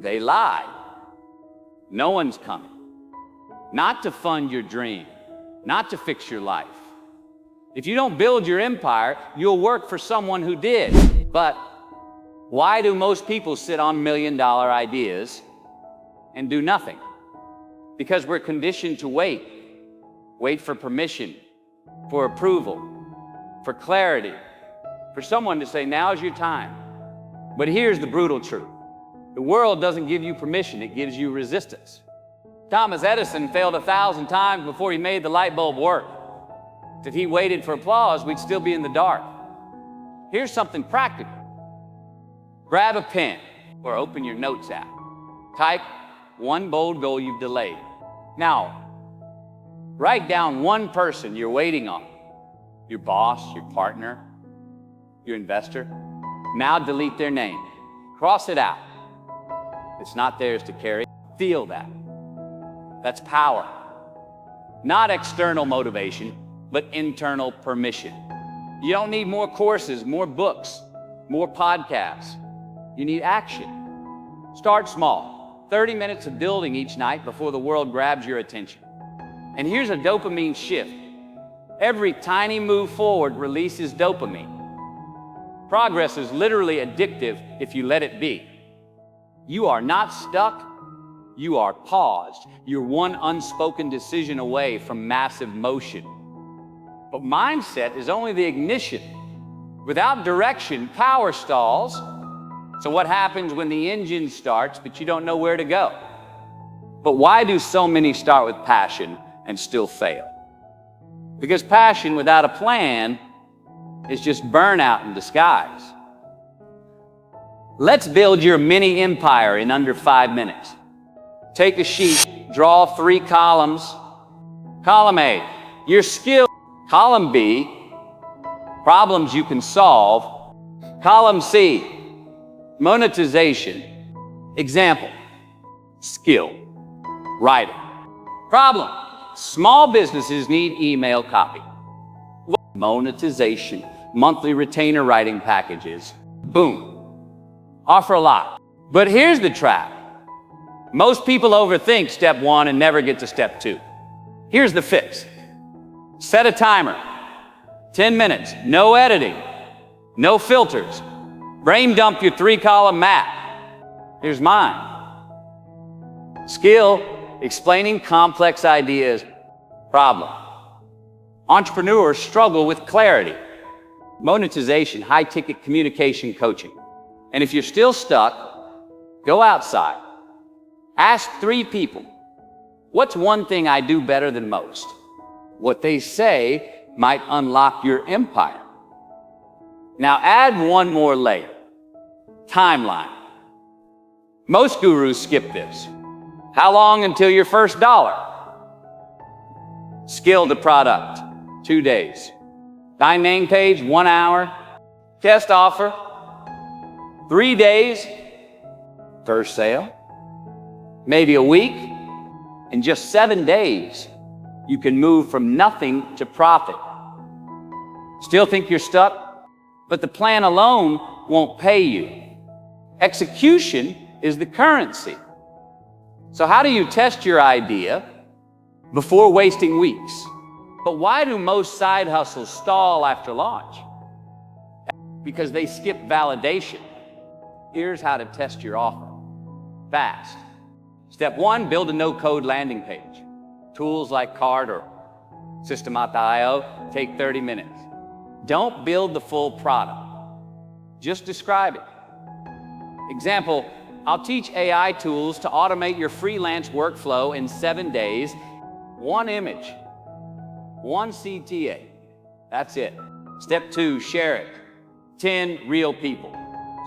They lied. No one's coming. Not to fund your dream, not to fix your life. If you don't build your empire, you'll work for someone who did. But why do most people sit on million-dollar ideas and do nothing? Because we're conditioned to wait. Wait for permission, for approval, for clarity, for someone to say, now's your time. But here's the brutal truth. The world doesn't give you permission, it gives you resistance. Thomas Edison failed 1,000 times before he made the light bulb work. If he waited for applause, we'd still be in the dark. Here's something practical. Grab a pen or open your notes app. Type one bold goal you've delayed. Now, write down one person you're waiting on. Your boss, your partner, your investor. Now delete their name. Cross it out. It's not theirs to carry. Feel that. That's power. Not external motivation, but internal permission. You don't need more courses, more books, more podcasts. You need action. Start small. 30 minutes of building each night before the world grabs your attention. And here's a dopamine shift. Every tiny move forward releases dopamine. Progress is literally addictive if you let it be. You are not stuck. You are paused. You're one unspoken decision away from massive motion. But mindset is only the ignition. Without direction, power stalls. So what happens when the engine starts, but you don't know where to go? But why do so many start with passion and still fail? Because passion without a plan is just burnout in disguise. Let's build your mini empire in under 5 minutes. Take a sheet, draw 3 columns. Column A, your skill. Column B, problems you can solve. Column C, monetization. Example, skill, writing. Problem, small businesses need email copy. Monetization, monthly retainer writing packages. Boom. Offer a lot. But here's the trap. Most people overthink step 1 and never get to step 2. Here's the fix. Set a timer. 10 minutes. No editing. No filters. Brain dump your 3-column map. Here's mine. Skill, explaining complex ideas. Problem. Entrepreneurs struggle with clarity. Monetization, high-ticket communication coaching. And if you're still stuck, go outside. Ask 3 people, what's one thing I do better than most? What they say might unlock your empire. Now add one more layer. Timeline. Most gurus skip this. How long until your first dollar? Skill to product, 2 days. Design name page, 1 hour. Test offer, 3 days. First sale, maybe a week. In just 7 days, you can move from nothing to profit. Still think you're stuck? But the plan alone won't pay you. Execution is the currency. So how do you test your idea before wasting weeks? But why do most side hustles stall after launch? Because they skip validation. Here's how to test your offer. Fast. Step 1, build a no-code landing page. Tools like Cart or System.io take 30 minutes. Don't build the full product. Just describe it. Example, I'll teach AI tools to automate your freelance workflow in 7 days. 1 image, 1 CTA. That's it. Step 2, share it. 10 real people.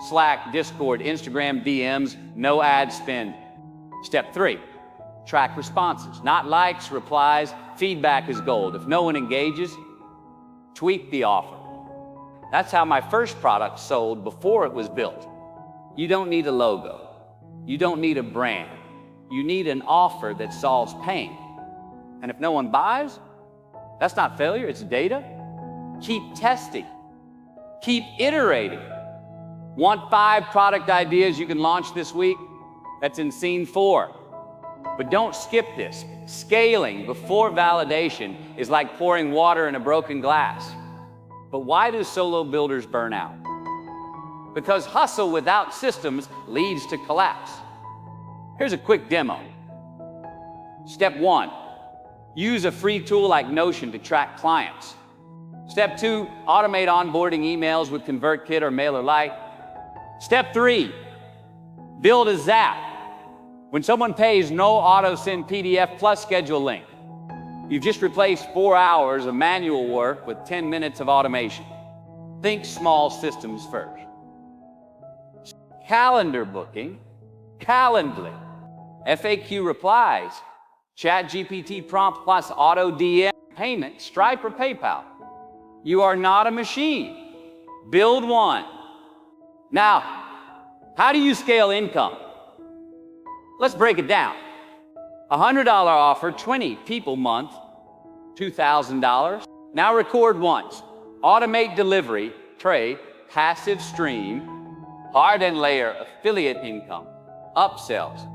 Slack, Discord, Instagram, DMs, no ad spend. Step 3, track responses. Not likes, replies. Feedback is gold. If no one engages, tweak the offer. That's how my first product sold before it was built. You don't need a logo. You don't need a brand. You need an offer that solves pain. And if no one buys, that's not failure, it's data. Keep testing. Keep iterating. Want 5 product ideas you can launch this week? That's in scene 4. But don't skip this. Scaling before validation is like pouring water in a broken glass. But why do solo builders burn out? Because hustle without systems leads to collapse. Here's a quick demo. Step 1, use a free tool like Notion to track clients. Step 2, automate onboarding emails with ConvertKit or MailerLite. Step 3, build a Zap. When someone pays, no auto-send PDF plus schedule link. You've just replaced 4 hours of manual work with 10 minutes of automation. Think small systems first. Calendar booking, Calendly, FAQ replies, ChatGPT prompt plus auto DM payment, Stripe or PayPal. You are not a machine. Build one. Now, how do you scale income? Let's break it down. $100 offer, 20 people month, $2,000. Now record once. Automate delivery, trade, passive stream, harden layer, affiliate income, upsells,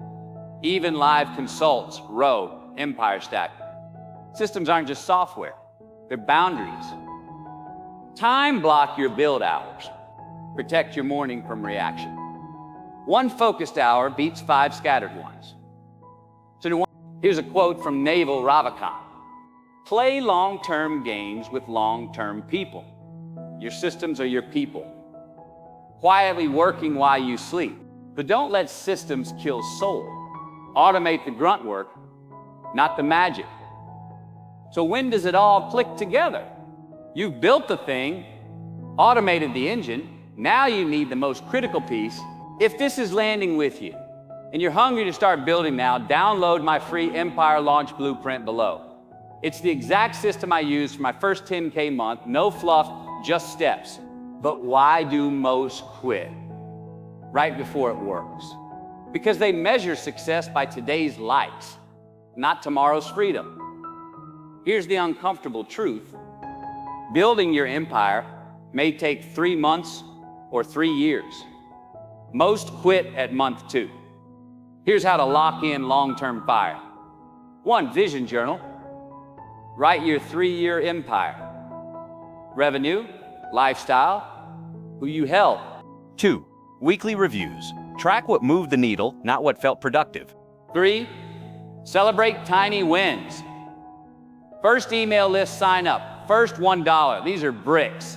even live consults, row, empire stack. Systems aren't just software, they're boundaries. Time block your build hours. Protect your morning from reaction. 1 focused hour beats 5 scattered ones. Here's a quote from Naval Ravikant. Play long-term games with long-term people. Your systems are your people. Quietly working while you sleep. But don't let systems kill soul. Automate the grunt work, not the magic. So when does it all click together? You've built the thing, automated the engine, now you need the most critical piece. If this is landing with you, and you're hungry to start building now, download my free Empire Launch Blueprint below. It's the exact system I used for my first 10K month, no fluff, just steps. But why do most quit right before it works? Because they measure success by today's likes, not tomorrow's freedom. Here's the uncomfortable truth. Building your empire may take 3 months or 3 years. Most quit at month 2. Here's how to lock in long-term fire. 1, vision journal. Write your 3-year empire. Revenue, lifestyle, who you help. 2, weekly reviews. Track what moved the needle, not what felt productive. 3, celebrate tiny wins. First email list sign up. First $1. These are bricks.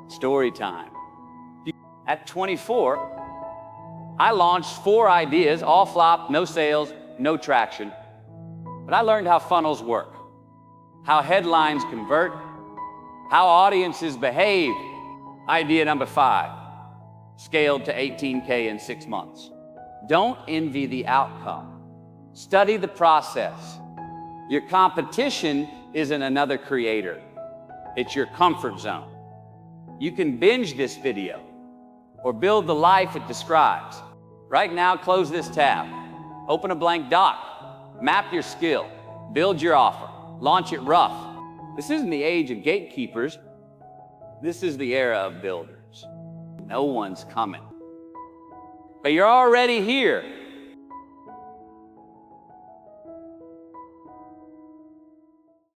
Story time. At 24, I launched 4 ideas, all flopped, no sales, no traction. But I learned how funnels work, how headlines convert, how audiences behave. Idea number 5, scaled to 18K in 6 months. Don't envy the outcome. Study the process. Your competition isn't another creator. It's your comfort zone. You can binge this video or build the life it describes. Right now, close this tab. Open a blank doc. Map your skill. Build your offer. Launch it rough. This isn't the age of gatekeepers. This is the era of builders. No one's coming. But you're already here.